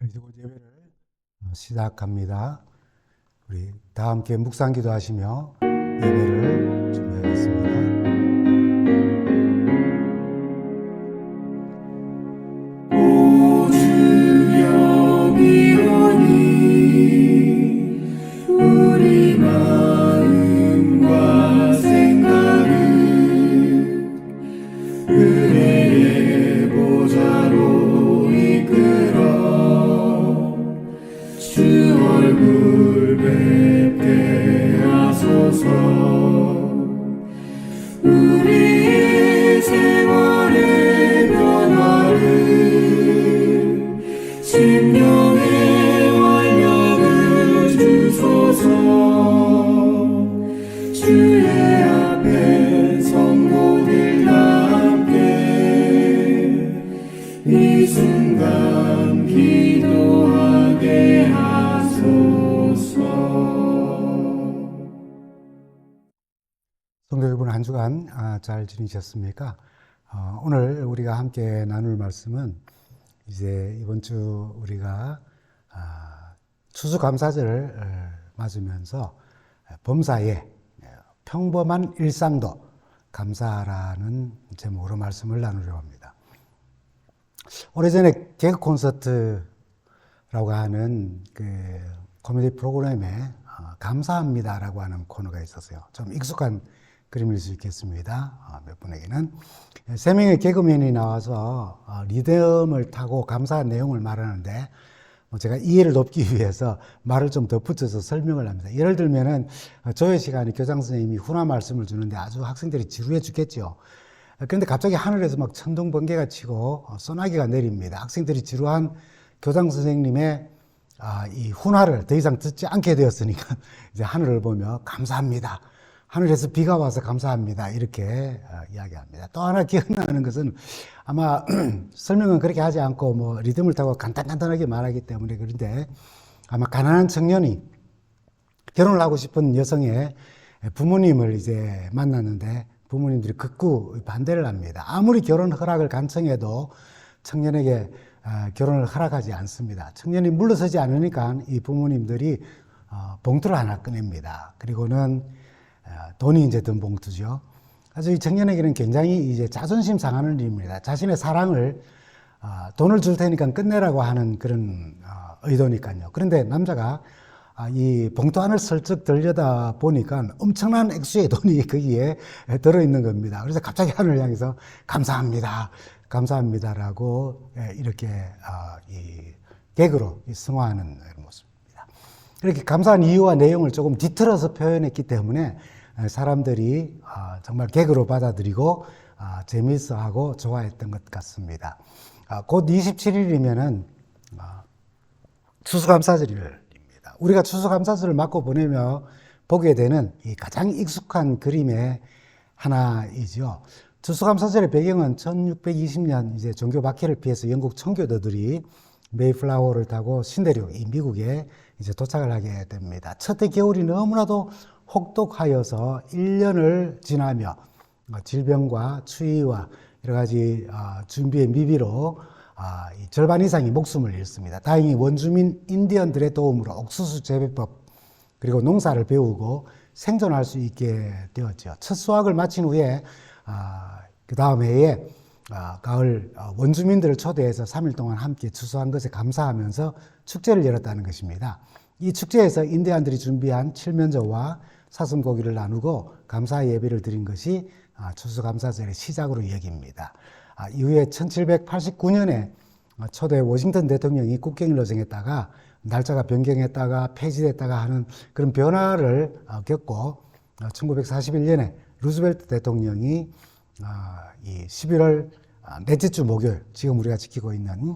그리고 예배를 시작합니다. 우리 다 함께 묵상기도 하시며 예배를 준비하겠습니다. 오 주여 비오니 우리 마음과 생각을 은혜의 보좌로 이끌어 주 얼굴 뵙게 하소서. 우리의 생활의 변화를 심령의 활력을 주소서. 주의 앞에 성도들과 함께 이 순간 기도하게 하소서. 성도 여러분, 한 주간 잘 지내셨습니까? 오늘 우리가 함께 나눌 말씀은 이제 이번 주 우리가 추수감사절을 맞으면서 범사에 평범한 일상도 감사라는 제목으로 말씀을 나누려고 합니다. 오래전에 개그 콘서트라고 하는 그 코미디 프로그램에 감사합니다라고 하는 코너가 있었어요. 좀 익숙한 그림일 수 있겠습니다. 몇 분에게는. 세 명의 개그맨이 나와서 리듬을 타고 감사한 내용을 말하는데, 제가 이해를 돕기 위해서 말을 좀 덧붙여서 설명을 합니다. 예를 들면은 조회 시간에 교장 선생님이 훈화 말씀을 주는데 아주 학생들이 지루해 죽겠죠. 그런데 갑자기 하늘에서 막 천둥 번개가 치고 소나기가 내립니다. 학생들이 지루한 교장 선생님의 이 훈화를 더 이상 듣지 않게 되었으니까 이제 하늘을 보며 감사합니다. 하늘에서 비가 와서 감사합니다. 이렇게 이야기합니다. 또 하나 기억나는 것은 아마 설명은 그렇게 하지 않고 뭐 리듬을 타고 간단하게 말하기 때문에 그런데 아마 가난한 청년이 결혼을 하고 싶은 여성의 부모님을 이제 만났는데 부모님들이 극구 반대를 합니다. 아무리 결혼 허락을 간청해도 청년에게 결혼을 허락하지 않습니다. 청년이 물러서지 않으니까 이 부모님들이 봉투를 하나 꺼냅니다. 그리고는 돈이 이제 든 봉투죠. 그래서 이 청년에게는 굉장히 이제 자존심 상하는 일입니다. 자신의 사랑을 돈을 줄 테니까 끝내라고 하는 그런 의도니까요. 그런데 남자가 이 봉투 안을 슬쩍 들여다 보니까 엄청난 액수의 돈이 거기에 들어있는 겁니다. 그래서 갑자기 하늘을 향해서 감사합니다. 감사합니다라고 이렇게 이 개그로 승화하는 모습입니다. 이렇게 감사한 이유와 내용을 조금 뒤틀어서 표현했기 때문에 사람들이 정말 개그로 받아들이고 재미있어하고 좋아했던 것 같습니다. 곧 27일이면은 추수감사절입니다. 우리가 추수감사절을 맞고 보내며 보게 되는 이 가장 익숙한 그림의 하나이죠. 추수감사절의 배경은 1620년 이제 종교 박해를 피해서 영국 청교도들이 메이플라워를 타고 신대륙 이 미국에 이제 도착을 하게 됩니다. 첫해 겨울이 너무나도 혹독하여서 1년을 지나며 질병과 추위와 여러 가지 준비의 미비로 절반 이상이 목숨을 잃습니다. 다행히 원주민 인디언들의 도움으로 옥수수 재배법 그리고 농사를 배우고 생존할 수 있게 되었죠. 첫 수확을 마친 후에 그 다음 해에 가을 원주민들을 초대해서 3일 동안 함께 추수한 것에 감사하면서 축제를 열었다는 것입니다. 이 축제에서 인디안들이 준비한 칠면조와 사슴고기를 나누고 감사 예배를 드린 것이 추수감사절의 시작으로 여깁니다. 이후에 1789년에 초대 워싱턴 대통령이 국경일로 정했다가 날짜가 변경했다가 폐지됐다가 하는 그런 변화를 겪고 1941년에 루즈벨트 대통령이 이 11월 넷째 주 목요일, 지금 우리가 지키고 있는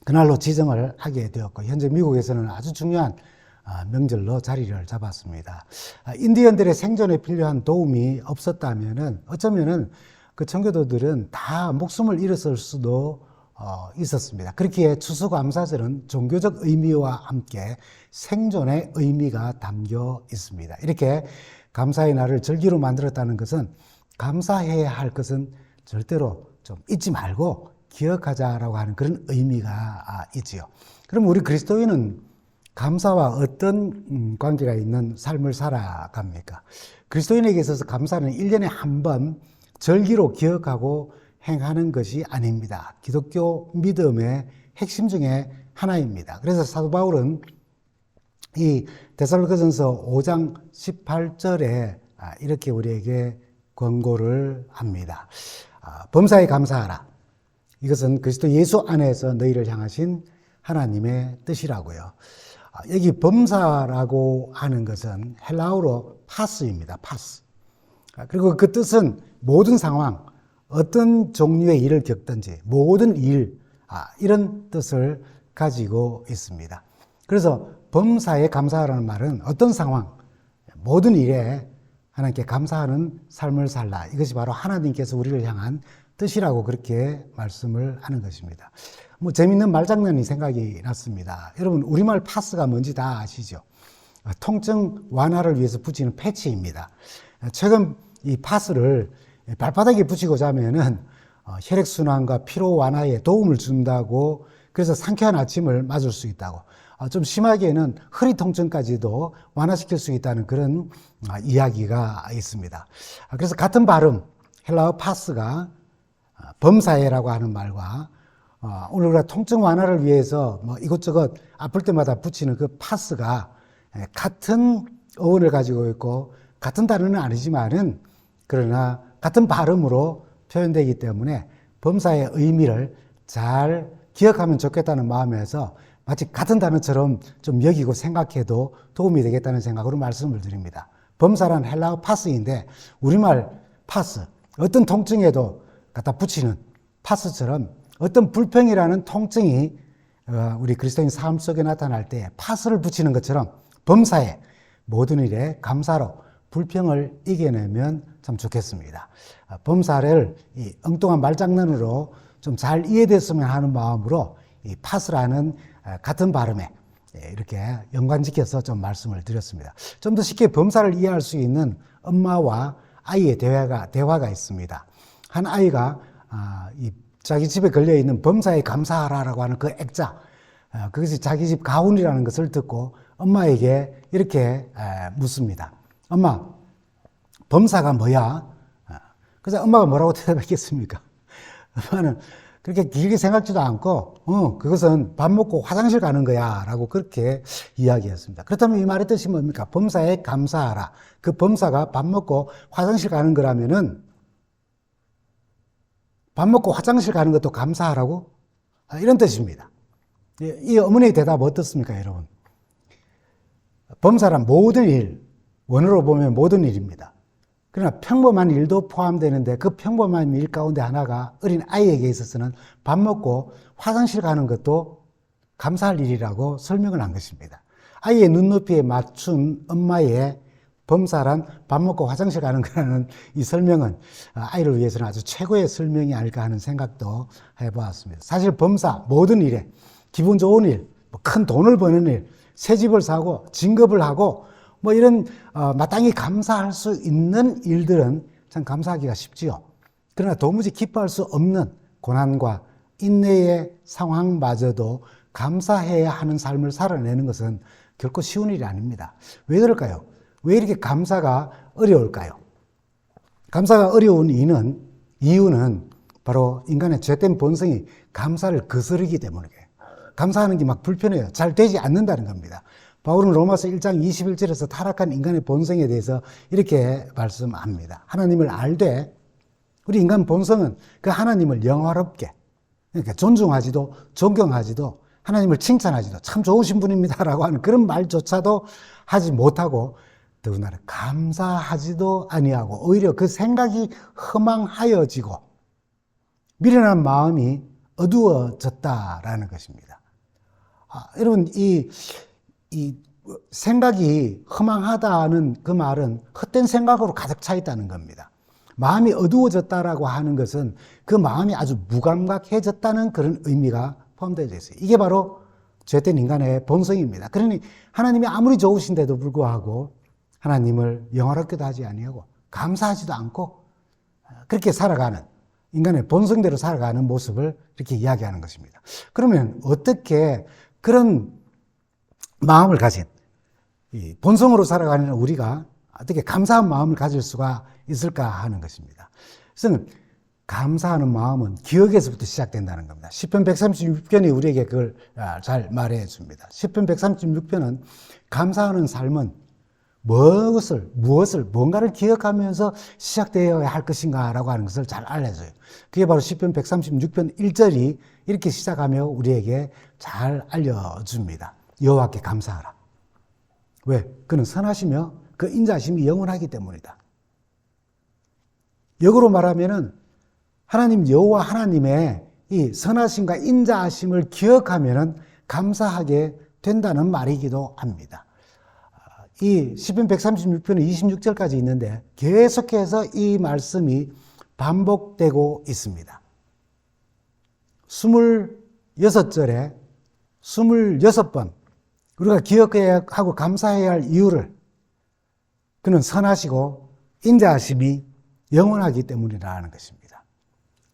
그날로 지정을 하게 되었고, 현재 미국에서는 아주 중요한 명절로 자리를 잡았습니다. 인디언들의 생존에 필요한 도움이 없었다면은 어쩌면은 그 청교도들은 다 목숨을 잃었을 수도 있었습니다. 그렇기에 추수감사절은 종교적 의미와 함께 생존의 의미가 담겨 있습니다. 이렇게 감사의 날을 절기로 만들었다는 것은 감사해야 할 것은 절대로 좀 잊지 말고 기억하자라고 하는 그런 의미가 있지요. 그럼 우리 그리스도인은 감사와 어떤 관계가 있는 삶을 살아갑니까? 그리스도인에게 있어서 감사는 1년에 한 번 절기로 기억하고 행하는 것이 아닙니다. 기독교 믿음의 핵심 중에 하나입니다. 그래서 사도 바울은 이 데살로니가전서 5장 18절에 이렇게 우리에게 권고를 합니다. 범사에 감사하라. 이것은 그리스도 예수 안에서 너희를 향하신 하나님의 뜻이라고요. 여기 범사라고 하는 것은 헬라어로 파스입니다. 파스. 그리고 그 뜻은 모든 상황, 어떤 종류의 일을 겪든지 모든 일, 이런 뜻을 가지고 있습니다. 그래서 범사에 감사하라는 말은 어떤 상황, 모든 일에 하나님께 감사하는 삶을 살라. 이것이 바로 하나님께서 우리를 향한 뜻이라고 그렇게 말씀을 하는 것입니다. 재밌는 말장난이 생각이 났습니다. 여러분, 우리말 파스가 뭔지 다 아시죠? 통증 완화를 위해서 붙이는 패치입니다. 최근 이 파스를 발바닥에 붙이고자 하면은 혈액순환과 피로 완화에 도움을 준다고, 그래서 상쾌한 아침을 맞을 수 있다고, 좀 심하게는 허리 통증까지도 완화시킬 수 있다는 그런 이야기가 있습니다. 그래서 같은 발음, 헬라어 파스가 범사에라고 하는 말과 오늘 우리가 통증 완화를 위해서 이것저것 아플 때마다 붙이는 그 파스가 같은 어원을 가지고 있고 같은 단어는 아니지만은 그러나 같은 발음으로 표현되기 때문에 범사의 의미를 잘 기억하면 좋겠다는 마음에서 마치 같은 단어처럼 좀 여기고 생각해도 도움이 되겠다는 생각으로 말씀을 드립니다. 범사란 헬라어 파스인데 우리말 파스, 어떤 통증에도 갖다 붙이는 파스처럼 어떤 불평이라는 통증이 우리 그리스도인 삶 속에 나타날 때 파스를 붙이는 것처럼 범사에 모든 일에 감사로 불평을 이겨내면 참 좋겠습니다. 범사를 이 엉뚱한 말장난으로 좀 잘 이해됐으면 하는 마음으로 이 파스라는 같은 발음에 이렇게 연관지켜서 좀 말씀을 드렸습니다. 좀 더 쉽게 범사를 이해할 수 있는 엄마와 아이의 대화가 있습니다. 한 아이가 자기 집에 걸려있는 범사에 감사하라라고 하는 그 액자, 그것이 자기 집 가훈이라는 것을 듣고 엄마에게 이렇게 묻습니다. 엄마, 범사가 뭐야? 그래서 엄마가 뭐라고 대답했겠습니까? 엄마는 그렇게 길게 생각지도 않고 그것은 밥 먹고 화장실 가는 거야 라고 그렇게 이야기했습니다. 그렇다면 이 말의 뜻이 뭡니까? 범사에 감사하라. 그 범사가 밥 먹고 화장실 가는 거라면은 밥 먹고 화장실 가는 것도 감사하라고? 이런 뜻입니다. 이 어머니의 대답 어떻습니까, 여러분? 범사란 모든 일, 원어로 보면 모든 일입니다. 그러나 평범한 일도 포함되는데 그 평범한 일 가운데 하나가 어린 아이에게 있어서는 밥 먹고 화장실 가는 것도 감사할 일이라고 설명을 한 것입니다. 아이의 눈높이에 맞춘 엄마의 범사란 밥 먹고 화장실 가는 거라는 이 설명은 아이를 위해서는 아주 최고의 설명이 아닐까 하는 생각도 해보았습니다. 사실 범사, 모든 일에 기분 좋은 일, 큰 돈을 버는 일, 새 집을 사고 진급을 하고 이런 마땅히 감사할 수 있는 일들은 참 감사하기가 쉽지요. 그러나 도무지 기뻐할 수 없는 고난과 인내의 상황마저도 감사해야 하는 삶을 살아내는 것은 결코 쉬운 일이 아닙니다. 왜 그럴까요? 왜 이렇게 감사가 어려울까요? 감사가 어려운 이유는 바로 인간의 죄된 본성이 감사를 거스르기 때문이에요. 감사하는 게 막 불편해요. 잘 되지 않는다는 겁니다. 바울은 로마서 1장 21절에서 타락한 인간의 본성에 대해서 이렇게 말씀합니다. 하나님을 알되 우리 인간 본성은 그 하나님을 영화롭게, 그러니까 존중하지도 존경하지도 하나님을 칭찬하지도 참 좋으신 분입니다라고 하는 그런 말조차도 하지 못하고 더군다나 감사하지도 아니하고 오히려 그 생각이 허망하여지고 미련한 마음이 어두워졌다라는 것입니다. 여러분, 이 생각이 허망하다는 그 말은 헛된 생각으로 가득 차 있다는 겁니다. 마음이 어두워졌다라고 하는 것은 그 마음이 아주 무감각해졌다는 그런 의미가 포함되어 있어요. 이게 바로 죄된 인간의 본성입니다. 그러니 하나님이 아무리 좋으신데도 불구하고 하나님을 영화롭게도 하지 아니하고 감사하지도 않고 그렇게 살아가는 인간의 본성대로 살아가는 모습을 이렇게 이야기하는 것입니다. 그러면 어떻게 그런 마음을 가진 이 본성으로 살아가는 우리가 어떻게 감사한 마음을 가질 수가 있을까 하는 것입니다. 그래서 감사하는 마음은 기억에서부터 시작된다는 겁니다. 시편 136편이 우리에게 그걸 잘 말해 줍니다. 시편 136편은 감사하는 삶은 뭔가를 기억하면서 시작되어야 할 것인가라고 하는 것을 잘 알려줘요. 그게 바로 시편 136편 1절이 이렇게 시작하며 우리에게 잘 알려줍니다. 여호와께 감사하라. 왜? 그는 선하시며 그 인자하심이 영원하기 때문이다. 역으로 말하면은 하나님 여호와 하나님의 이 선하심과 인자하심을 기억하면은 감사하게 된다는 말이기도 합니다. 이 시편 136편은 26절까지 있는데 계속해서 이 말씀이 반복되고 있습니다. 26절에 26번 우리가 기억해야 하고 감사해야 할 이유를 그는 선하시고 인자하심이 영원하기 때문이라는 것입니다.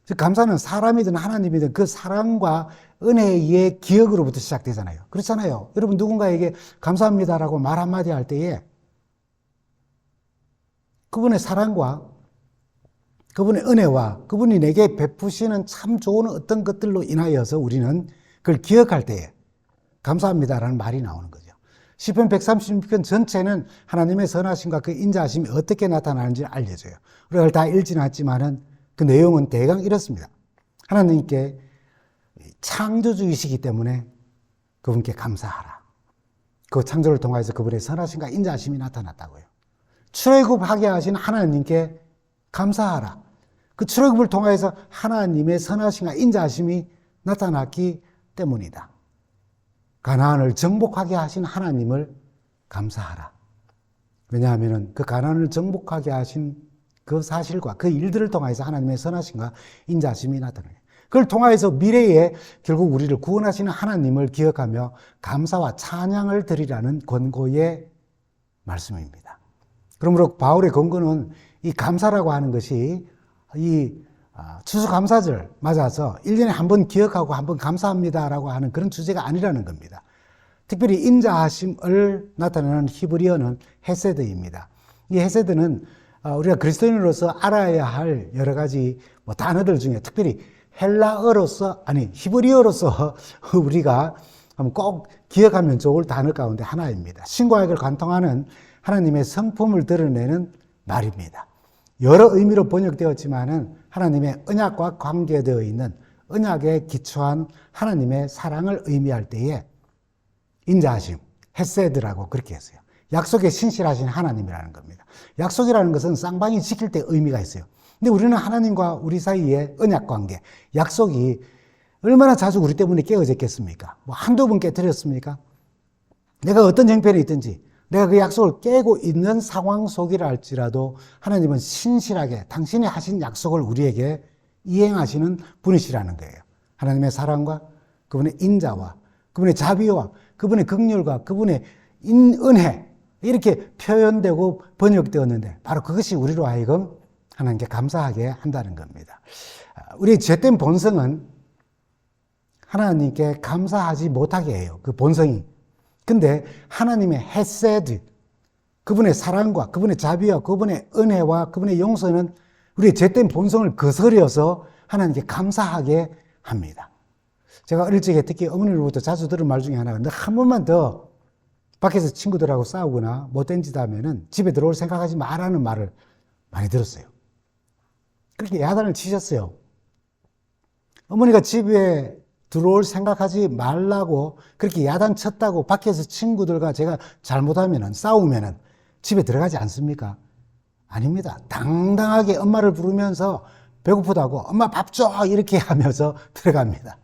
즉 감사는 사람이든 하나님이든 그 사랑과 은혜의 기억으로부터 시작되잖아요. 그렇잖아요. 여러분 누군가에게 감사합니다라고 말 한마디 할 때에 그분의 사랑과 그분의 은혜와 그분이 내게 베푸시는 참 좋은 어떤 것들로 인하여서 우리는 그걸 기억할 때에 감사합니다라는 말이 나오는 거죠. 시편 136편 전체는 하나님의 선하심과 그 인자하심이 어떻게 나타나는지 알려줘요. 우리가 다 읽지는 않지만은 그 내용은 대강 이렇습니다. 하나님께 창조주이시기 때문에 그분께 감사하라. 그 창조를 통해서 그분의 선하심과 인자하심이 나타났다고요. 출애굽하게 하신 하나님께 감사하라. 그 출애굽을 통해서 하나님의 선하심과 인자하심이 나타났기 때문이다. 가나안을 정복하게 하신 하나님을 감사하라. 왜냐하면 그 가나안을 정복하게 하신 그 사실과 그 일들을 통해서 하나님의 선하심과 인자하심이 나타나요. 그걸 통해서 미래에 결국 우리를 구원하시는 하나님을 기억하며 감사와 찬양을 드리라는 권고의 말씀입니다. 그러므로 바울의 권고는 이 감사라고 하는 것이 이 추수감사절 맞아서 1년에 한 번 기억하고 한 번 감사합니다라고 하는 그런 주제가 아니라는 겁니다. 특별히 인자하심을 나타내는 히브리어는 헤세드입니다. 이 헤세드는 우리가 그리스도인으로서 알아야 할 여러 가지 단어들 중에 특별히 히브리어로서 우리가 꼭 기억하면 좋을 단어 가운데 하나입니다. 신과학을 관통하는 하나님의 성품을 드러내는 말입니다. 여러 의미로 번역되었지만은 하나님의 언약과 관계되어 있는 언약에 기초한 하나님의 사랑을 의미할 때에 인자하심, 헤세드라고 그렇게 했어요. 약속에 신실하신 하나님이라는 겁니다. 약속이라는 것은 쌍방이 지킬 때 의미가 있어요. 근데 우리는 하나님과 우리 사이의 언약 관계, 약속이 얼마나 자주 우리 때문에 깨어졌겠습니까? 한두 번 깨뜨렸습니까? 내가 어떤 형편에 있든지 내가 그 약속을 깨고 있는 상황 속이라 할지라도 하나님은 신실하게 당신이 하신 약속을 우리에게 이행하시는 분이시라는 거예요. 하나님의 사랑과 그분의 인자와 그분의 자비와 그분의 긍휼과 그분의 은혜 이렇게 표현되고 번역되었는데 바로 그것이 우리로 하여금 하나님께 감사하게 한다는 겁니다. 우리의 죄된 본성은 하나님께 감사하지 못하게 해요. 그 본성이. 근데 하나님의 헤세드, 그분의 사랑과 그분의 자비와 그분의 은혜와 그분의 용서는 우리의 죄된 본성을 거스려서 하나님께 감사하게 합니다. 제가 어릴 적에 특히 어머니로부터 자주 들은 말 중에 하나가 너 한 번만 더 밖에서 친구들하고 싸우거나 못된 짓 하면은 집에 들어올 생각하지 마라는 말을 많이 들었어요. 그렇게 야단을 치셨어요. 어머니가 집에 들어올 생각하지 말라고 그렇게 야단 쳤다고 밖에서 친구들과 제가 잘못하면은 싸우면은 집에 들어가지 않습니까? 아닙니다. 당당하게 엄마를 부르면서 배고프다고 엄마 밥 줘 이렇게 하면서 들어갑니다.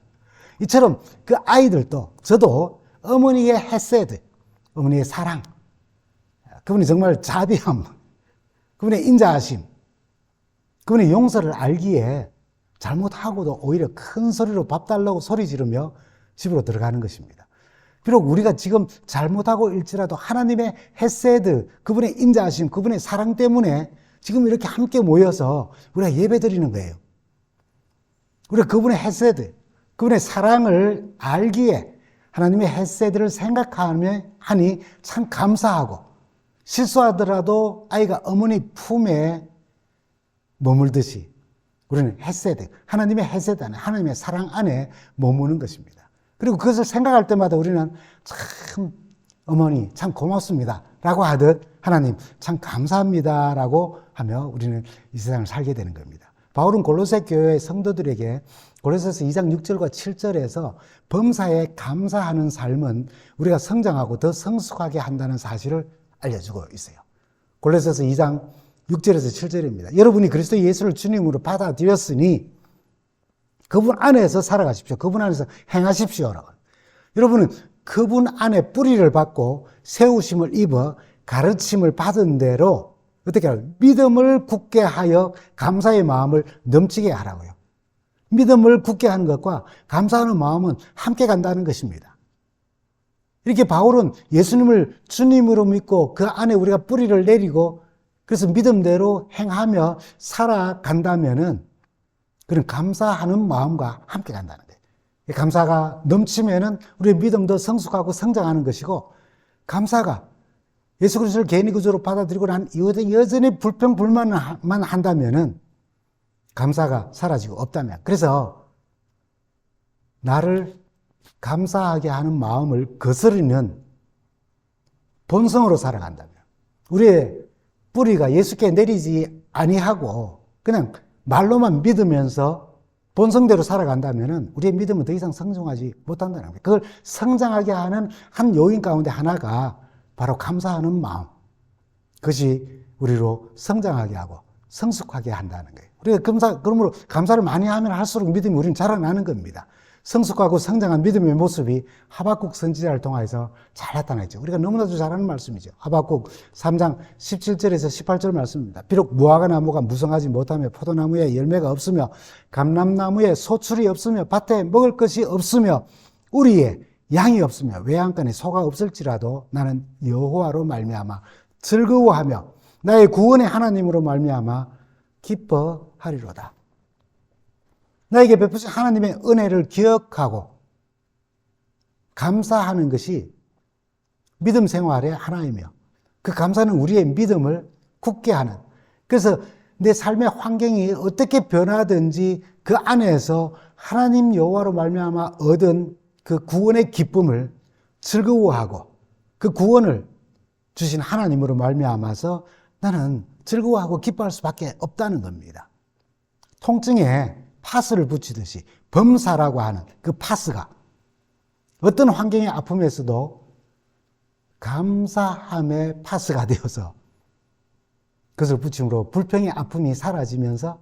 이처럼 그 아이들도 저도 어머니의 헤세드, 어머니의 사랑, 그분이 정말 자비함, 그분의 인자하심, 그분의 용서를 알기에 잘못하고도 오히려 큰 소리로 밥 달라고 소리 지르며 집으로 들어가는 것입니다. 비록 우리가 지금 잘못하고 일지라도 하나님의 헤세드, 그분의 인자하심, 그분의 사랑 때문에 지금 이렇게 함께 모여서 우리가 예배 드리는 거예요. 우리가 그분의 헤세드, 그분의 사랑을 알기에 하나님의 헤세드를 생각하니 참 감사하고, 실수하더라도 아이가 어머니 품에 머물듯이 우리는 헤세드, 하나님의 헤세드 안에, 하나님의 사랑 안에 머무는 것입니다. 그리고 그것을 생각할 때마다 우리는 참 어머니 참 고맙습니다 라고 하듯 하나님 참 감사합니다 라고 하며 우리는 이 세상을 살게 되는 겁니다. 바울은 골로새 교회 성도들에게 골로새서 2장 6절과 7절에서 범사에 감사하는 삶은 우리가 성장하고 더 성숙하게 한다는 사실을 알려주고 있어요. 골로새서 2장 6절에서 7절입니다. 여러분이 그리스도 예수를 주님으로 받아들였으니 그분 안에서 살아가십시오. 그분 안에서 행하십시오라고. 여러분은 그분 안에 뿌리를 받고 세우심을 입어 가르침을 받은 대로 어떻게 하라고요? 믿음을 굳게 하여 감사의 마음을 넘치게 하라고요. 믿음을 굳게 하는 것과 감사하는 마음은 함께 간다는 것입니다. 이렇게 바울은 예수님을 주님으로 믿고 그 안에 우리가 뿌리를 내리고 그래서 믿음대로 행하며 살아간다면은 그런 감사하는 마음과 함께 간다는 거예요. 감사가 넘치면은 우리의 믿음도 성숙하고 성장하는 것이고, 감사가 예수 그리스도를 개인의 구주로 받아들이고 난 이후에 여전히 불평불만만 한다면은 감사가 사라지고 없다면, 그래서 나를 감사하게 하는 마음을 거스르는 본성으로 살아간다면, 우리의 뿌리가 예수께 내리지 아니하고 그냥 말로만 믿으면서 본성대로 살아간다면 우리의 믿음은 더 이상 성장하지 못한다는 거예요. 그걸 성장하게 하는 한 요인 가운데 하나가 바로 감사하는 마음, 그것이 우리로 성장하게 하고 성숙하게 한다는 거예요. 우리가 그러므로 감사를 많이 하면 할수록 믿음이 우리는 자라나는 겁니다. 성숙하고 성장한 믿음의 모습이 하박국 선지자를 통해서 잘 나타나죠. 우리가 너무나도 잘 아는 말씀이죠. 하박국 3장 17절에서 18절 말씀입니다. 비록 무화과 나무가 무성하지 못하며 포도나무에 열매가 없으며 감람나무에 소출이 없으며 밭에 먹을 것이 없으며 우리에 양이 없으며 외양간에 소가 없을지라도 나는 여호와로 말미암아 즐거워하며 나의 구원의 하나님으로 말미암아 기뻐하리로다. 나에게 베푸신 하나님의 은혜를 기억하고 감사하는 것이 믿음 생활의 하나이며, 그 감사는 우리의 믿음을 굳게 하는, 그래서 내 삶의 환경이 어떻게 변하든지 그 안에서 하나님 여호와로 말미암아 얻은 그 구원의 기쁨을 즐거워하고 그 구원을 주신 하나님으로 말미암아서 나는 즐거워하고 기뻐할 수밖에 없다는 겁니다. 통증에 파스를 붙이듯이 범사라고 하는 그 파스가 어떤 환경의 아픔에서도 감사함의 파스가 되어서 그것을 붙임으로 불평의 아픔이 사라지면서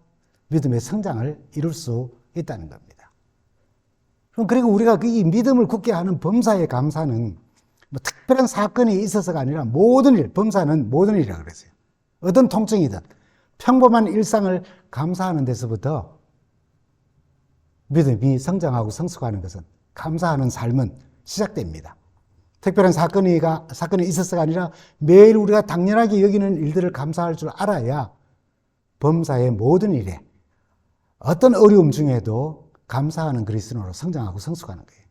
믿음의 성장을 이룰 수 있다는 겁니다. 그리고 우리가 이 믿음을 굳게 하는 범사의 감사는 뭐 특별한 사건이 있어서가 아니라 모든 일, 범사는 모든 일이라고 그랬어요. 어떤 통증이든 평범한 일상을 감사하는 데서부터 믿음이 성장하고 성숙하는 것은, 감사하는 삶은 시작됩니다. 특별한 사건이 있어서가 아니라 매일 우리가 당연하게 여기는 일들을 감사할 줄 알아야 범사의 모든 일에 어떤 어려움 중에도 감사하는 그리스도인으로 성장하고 성숙하는 거예요.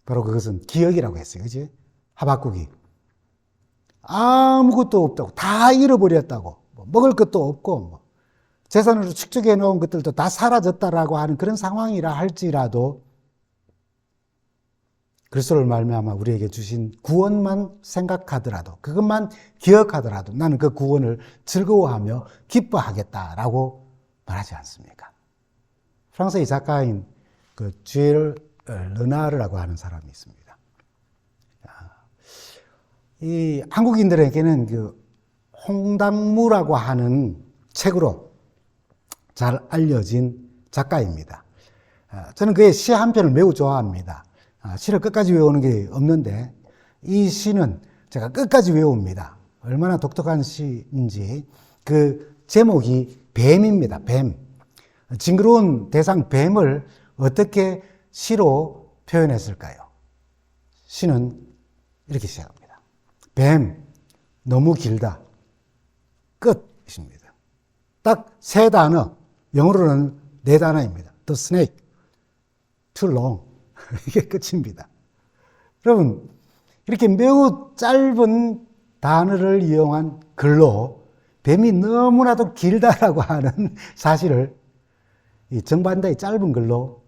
바로 그것은 기억이라고 했어요. 그치? 하박국이 아무것도 없다고, 다 잃어버렸다고, 먹을 것도 없고 재산으로 축적해 놓은 것들도 다 사라졌다라고 하는 그런 상황이라 할지라도 그리스도를 말미암아 우리에게 주신 구원만 생각하더라도, 그것만 기억하더라도 나는 그 구원을 즐거워하며 기뻐하겠다라고 말하지 않습니까? 프랑스의 작가인 그 주엘 르나르라고 하는 사람이 있습니다. 이 한국인들에게는 그 홍당무라고 하는 책으로 잘 알려진 작가입니다. 저는 그의 시 한 편을 매우 좋아합니다. 시를 끝까지 외우는 게 없는데 이 시는 제가 끝까지 외웁니다. 얼마나 독특한 시인지. 그 제목이 뱀입니다. 뱀. 징그러운 대상 뱀을 어떻게 시로 표현했을까요? 시는 이렇게 시작합니다. 뱀, 너무 길다. 끝입니다. 딱 세 단어, 영어로는 네 단어입니다. the snake too long. 이게 끝입니다. 여러분, 이렇게 매우 짧은 단어를 이용한 글로 뱀이 너무나도 길다라고 하는 사실을 이 정반대의 짧은 글로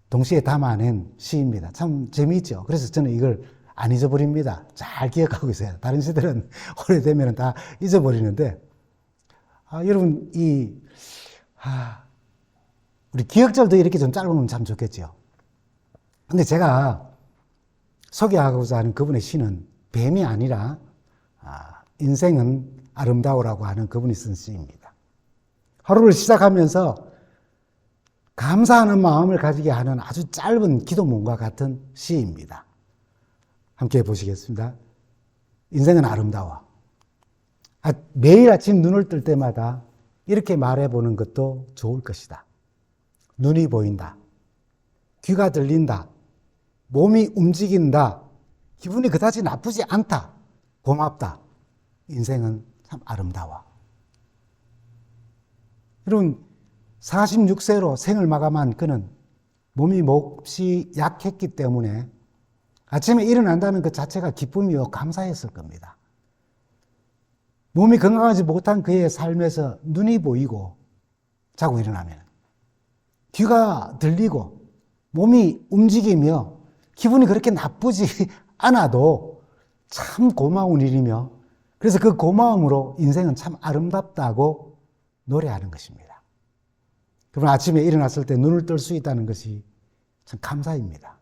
동시에 담아낸 시입니다. 참 재미있죠. 그래서 저는 이걸 안 잊어버립니다. 잘 기억하고 있어요. 다른 시들은 오래되면 다 잊어버리는데, 여러분, 우리 기억절도 이렇게 좀 짧으면 참 좋겠죠. 근데 제가 소개하고자 하는 그분의 시는 뱀이 아니라, 인생은 아름다워라고 하는 그분이 쓴 시입니다. 하루를 시작하면서 감사하는 마음을 가지게 하는 아주 짧은 기도문과 같은 시입니다. 함께 보시겠습니다. 인생은 아름다워. 매일 아침 눈을 뜰 때마다 이렇게 말해보는 것도 좋을 것이다. 눈이 보인다. 귀가 들린다. 몸이 움직인다. 기분이 그다지 나쁘지 않다. 고맙다. 인생은 참 아름다워. 여러분, 46세로 생을 마감한 그는 몸이 몹시 약했기 때문에 아침에 일어난다는 그 자체가 기쁨이요 감사했을 겁니다. 몸이 건강하지 못한 그의 삶에서 눈이 보이고 자고 일어나면, 귀가 들리고 몸이 움직이며 기분이 그렇게 나쁘지 않아도 참 고마운 일이며, 그래서 그 고마움으로 인생은 참 아름답다고 노래하는 것입니다. 그러면 아침에 일어났을 때 눈을 뜰 수 있다는 것이 참 감사입니다.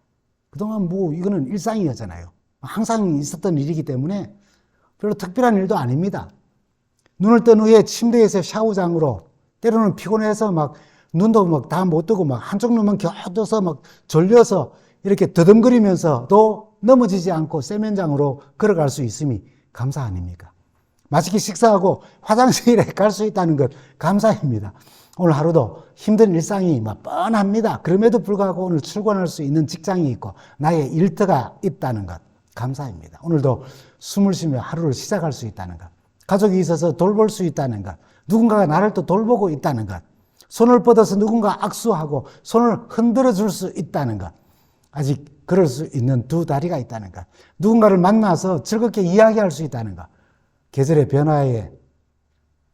그동안 이거는 일상이었잖아요. 항상 있었던 일이기 때문에 별로 특별한 일도 아닙니다. 눈을 뜬 후에 침대에서 샤워장으로, 때로는 피곤해서 눈도 다 못 뜨고 한쪽 눈만 겨떠서 졸려서 이렇게 더듬거리면서도 넘어지지 않고 세면장으로 걸어갈 수 있음이 감사 아닙니까? 맛있게 식사하고 화장실에 갈 수 있다는 것 감사입니다. 오늘 하루도 힘든 일상이 뻔합니다. 그럼에도 불구하고 오늘 출근할 수 있는 직장이 있고 나의 일터가 있다는 것 감사입니다. 오늘도 숨을 쉬며 하루를 시작할 수 있다는 것, 가족이 있어서 돌볼 수 있다는 것, 누군가가 나를 또 돌보고 있다는 것, 손을 뻗어서 누군가 악수하고 손을 흔들어 줄 수 있다는 것, 아직 그럴 수 있는 두 다리가 있다는 것, 누군가를 만나서 즐겁게 이야기할 수 있다는 것, 계절의 변화에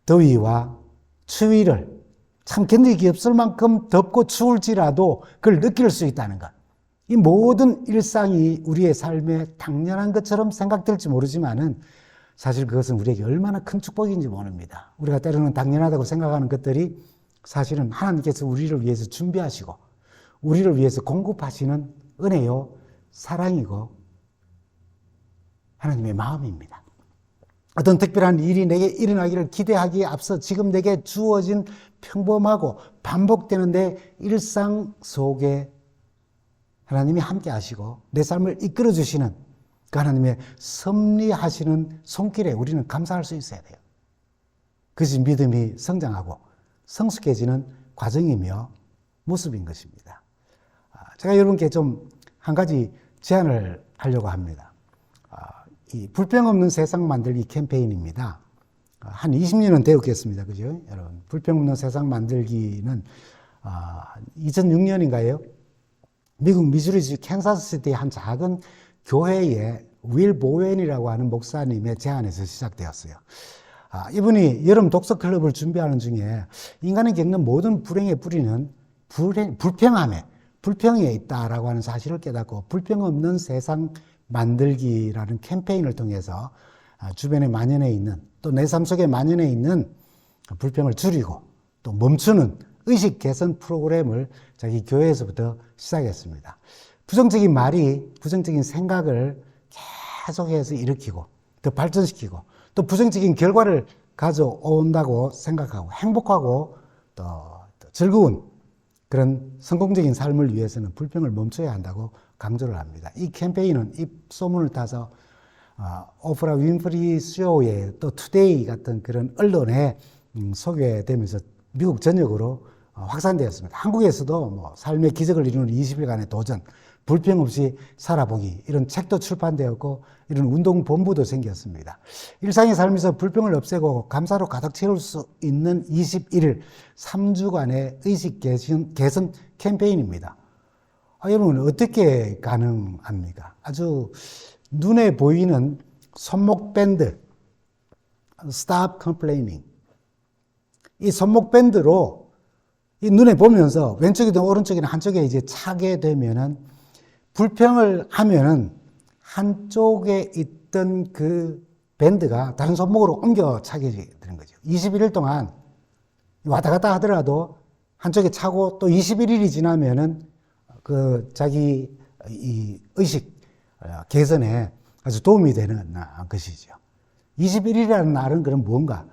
더위와 추위를 참 견디기 없을 만큼 덥고 추울지라도 그걸 느낄 수 있다는 것, 이 모든 일상이 우리의 삶에 당연한 것처럼 생각될지 모르지만은 사실 그것은 우리에게 얼마나 큰 축복인지 모릅니다. 우리가 때로는 당연하다고 생각하는 것들이 사실은 하나님께서 우리를 위해서 준비하시고 우리를 위해서 공급하시는 은혜요 사랑이고 하나님의 마음입니다. 어떤 특별한 일이 내게 일어나기를 기대하기에 앞서 지금 내게 주어진 평범하고 반복되는 내 일상 속에 하나님이 함께 하시고 내 삶을 이끌어 주시는 그 하나님의 섭리하시는 손길에 우리는 감사할 수 있어야 돼요. 그것이 믿음이 성장하고 성숙해지는 과정이며 모습인 것입니다. 제가 여러분께 좀 한 가지 제안을 하려고 합니다. 이 불평 없는 세상 만들기 캠페인입니다. 한 20년은 되었겠습니다. 그죠? 여러분, 불평 없는 세상 만들기는 2006년인가요? 미국 미주리주 캔사스시티의 한 작은 교회의 윌 보웬이라고 하는 목사님의 제안에서 시작되었어요. 이분이 여름 독서 클럽을 준비하는 중에 인간이 겪는 모든 불행의 뿌리는 불평에 있다라고 하는 사실을 깨닫고 불평 없는 세상 만들기라는 캠페인을 통해서 주변에 만연해 있는, 또 내 삶 속에 만연해 있는 불평을 줄이고 또 멈추는 의식 개선 프로그램을 자기 교회에서부터 시작했습니다. 부정적인 말이 부정적인 생각을 계속해서 일으키고 더 발전시키고 또 부정적인 결과를 가져온다고 생각하고 행복하고 또 즐거운 그런 성공적인 삶을 위해서는 불평을 멈춰야 한다고 강조를 합니다. 이 캠페인은 입소문을 타서 오프라 윈프리 쇼에 또 투데이 같은 그런 언론에 소개되면서 미국 전역으로 확산되었습니다. 한국에서도 삶의 기적을 이루는 20일간의 도전, 불평 없이 살아보기, 이런 책도 출판되었고 이런 운동본부도 생겼습니다. 일상의 삶에서 불평을 없애고 감사로 가득 채울 수 있는 21일 3주간의 의식 개선 캠페인입니다. 여러분 어떻게 가능합니까? 아주 눈에 보이는 손목 밴드, Stop Complaining. 이 손목 밴드로 이 눈에 보면서 왼쪽이든 오른쪽이든 한쪽에 이제 차게 되면은 불평을 하면은 한쪽에 있던 그 밴드가 다른 손목으로 옮겨 차게 되는 거죠. 21일 동안 왔다 갔다 하더라도 한쪽에 차고 또 21일이 지나면은 그 자기 이 의식 개선에 아주 도움이 되는 것이죠. 21일이라는 날은 그럼 뭔가?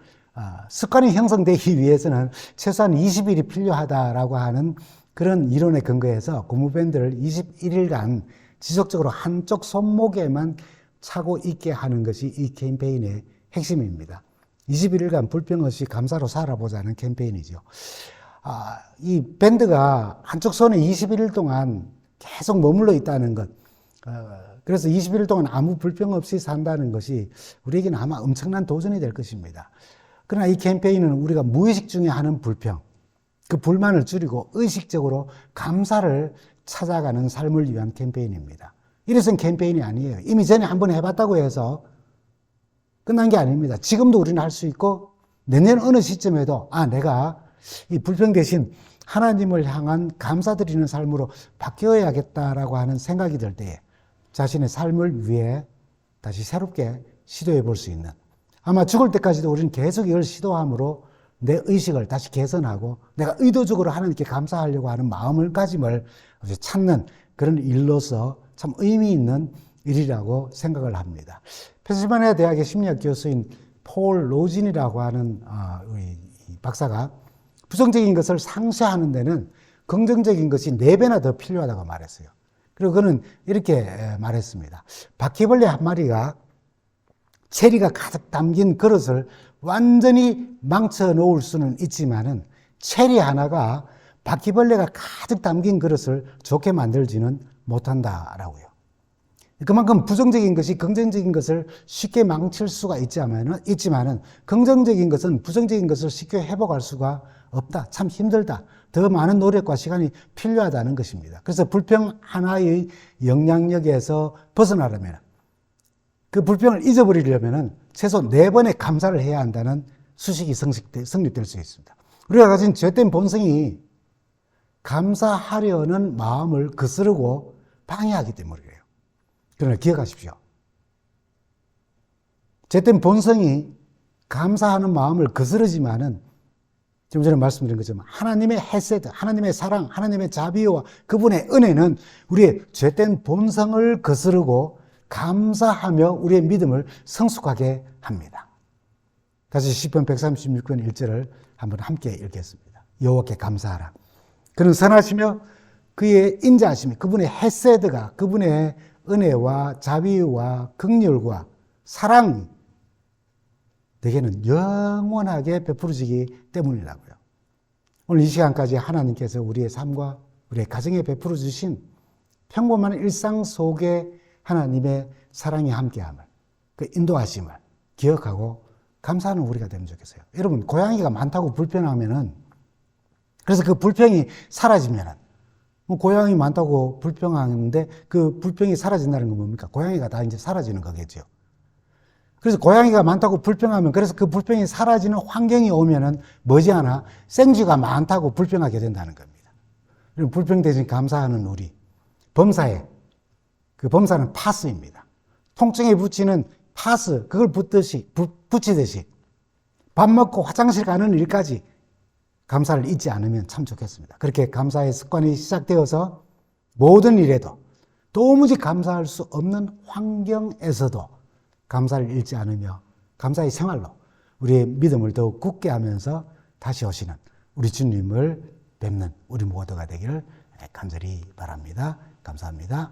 습관이 형성되기 위해서는 최소한 20일이 필요하다라고 하는 그런 이론에 근거해서 고무밴드를 21일간 지속적으로 한쪽 손목에만 차고 있게 하는 것이 이 캠페인의 핵심입니다. 21일간 불평 없이 감사로 살아보자는 캠페인이죠. 이 밴드가 한쪽 손에 21일 동안 계속 머물러 있다는 것, 그래서 21일 동안 아무 불평 없이 산다는 것이 우리에게는 아마 엄청난 도전이 될 것입니다. 그러나 이 캠페인은 우리가 무의식 중에 하는 불평, 그 불만을 줄이고 의식적으로 감사를 찾아가는 삶을 위한 캠페인입니다. 이래서는 캠페인이 아니에요. 이미 전에 한번 해봤다고 해서 끝난 게 아닙니다. 지금도 우리는 할 수 있고 내년 어느 시점에도 내가 이 불평 대신 하나님을 향한 감사드리는 삶으로 바뀌어야겠다라고 하는 생각이 들 때에 자신의 삶을 위해 다시 새롭게 시도해 볼 수 있는, 아마 죽을 때까지도 우리는 계속 이걸 시도함으로 내 의식을 다시 개선하고 내가 의도적으로 하나님께 감사하려고 하는 마음가짐을 찾는 그런 일로서 참 의미 있는 일이라고 생각을 합니다. 펜실바니아 대학의 심리학 교수인 폴 로진이라고 하는 우리 박사가 부정적인 것을 상쇄하는 데는 긍정적인 것이 4배나 더 필요하다고 말했어요. 그리고 그는 이렇게 말했습니다. 바퀴벌레 한 마리가 체리가 가득 담긴 그릇을 완전히 망쳐 놓을 수는 있지만은 체리 하나가 바퀴벌레가 가득 담긴 그릇을 좋게 만들지는 못한다라고요. 그만큼 부정적인 것이 긍정적인 것을 쉽게 망칠 수가 있지만은 긍정적인 것은 부정적인 것을 쉽게 회복할 수가 없다. 참 힘들다. 더 많은 노력과 시간이 필요하다는 것입니다. 그래서 불평 하나의 영향력에서 벗어나려면, 그 불평을 잊어버리려면 최소 4번의 감사를 해야 한다는 수식이 성립될 수 있습니다. 우리가 가진 죄된 본성이 감사하려는 마음을 거스르고 방해하기 때문이에요. 그러나 기억하십시오. 죄된 본성이 감사하는 마음을 거스르지만은 좀 전에 말씀드린 것처럼 하나님의 헤세드, 하나님의 사랑, 하나님의 자비와 그분의 은혜는 우리의 죄된 본성을 거스르고 감사하며 우리의 믿음을 성숙하게 합니다. 다시 시편 136편 1절을 한번 함께 읽겠습니다. 여호와께 감사하라. 그는 선하시며 그의 인자하심이, 그분의 헤세드가, 그분의 은혜와 자비와 긍휼과 사랑이 내게는 영원하게 베풀어지기 때문이라고요. 오늘 이 시간까지 하나님께서 우리의 삶과 우리의 가정에 베풀어 주신 평범한 일상 속에 하나님의 사랑이 함께함을, 그 인도하심을 기억하고 감사하는 우리가 되면 좋겠어요. 여러분, 고양이가 많다고 불평하면은, 그래서 그 불평이 사라지면은, 고양이 많다고 불평하는데 그 불평이 사라진다는 건 뭡니까? 고양이가 다 이제 사라지는 거겠죠. 그래서 고양이가 많다고 불평하면, 그래서 그 불평이 사라지는 환경이 오면은 머지않아 생쥐가 많다고 불평하게 된다는 겁니다. 불평 대신 감사하는 우리, 범사에, 그 범사는 파스입니다. 통증에 붙이는 파스, 그걸 붙이듯이 밥 먹고 화장실 가는 일까지 감사를 잊지 않으면 참 좋겠습니다. 그렇게 감사의 습관이 시작되어서 모든 일에도 도무지 감사할 수 없는 환경에서도 감사를 잃지 않으며 감사의 생활로 우리의 믿음을 더욱 굳게 하면서 다시 오시는 우리 주님을 뵙는 우리 모두가 되기를 간절히 바랍니다. 감사합니다.